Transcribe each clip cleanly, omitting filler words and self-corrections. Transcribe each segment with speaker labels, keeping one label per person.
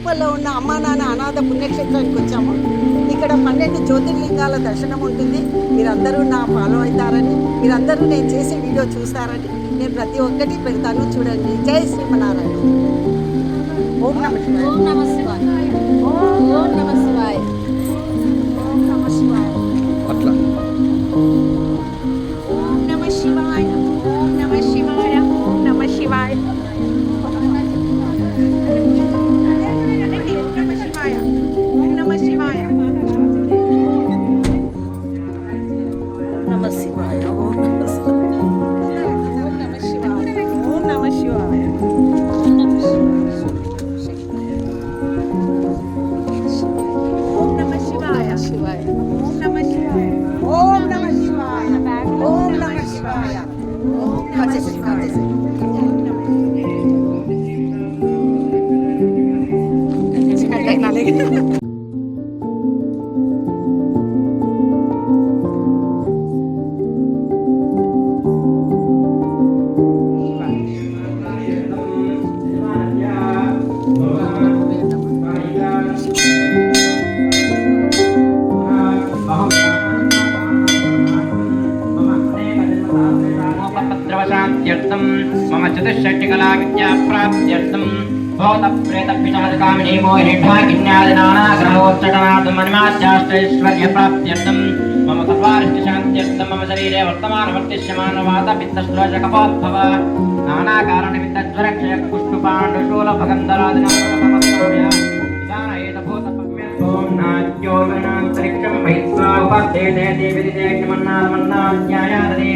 Speaker 1: తిరుపతిలో ఉన్న అమ్మా నాన్న అనాథ పుణ్యక్షేత్రానికి వచ్చాము. ఇక్కడ 12 జ్యోతిర్లింగాల దర్శనం ఉంటుంది. మీరందరూ నా ఫాలో అవుతారని, మీరందరూ నేను చేసే వీడియో చూస్తారని నేను ప్రతి ఒక్కటి పెడతాను, చూడండి. జై శ్రీమనారాయణ. ఓం నమ శివాయ.
Speaker 2: ఓం నమ శివాయ. ఓం నమ శివాయ. ఓం నమ శివాయ.
Speaker 3: అట్లా
Speaker 2: ఓం నమ శివాయ. ఓం నమ శివాయ. ఓం నమ శివాయ.
Speaker 4: मम चतुष्षट्टिकला विद्या प्राप्त्यर्थं भूतप्रेतपिशाचकामिनी मोहिनीढाकिन्यादिनानाग्रहोच्चटनार्थमनिमास्याष्टैश्वर्य प्राप्त्यर्थं मम सर्वारिष्टशान्त्यर्थं मम शरीरे वर्तमानवर्तिष्यमानवातपित्तश्लोचकपोद्भव नानाकारणविद्धज्वरक्षयकुष्ठुपाण्डुशूलभगन्धरादिनां नाट्योगनान्तरिक्षं महित्वा उपस्थेते देविदिते किमन्नादमन्नाध्यायादे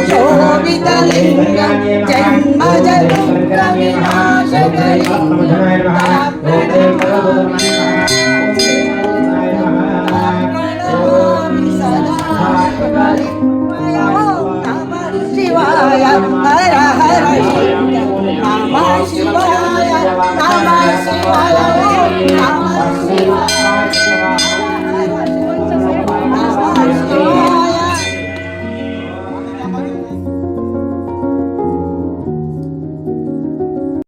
Speaker 1: शोभितलिङ्गं जन्मजदुःखविनाशकरी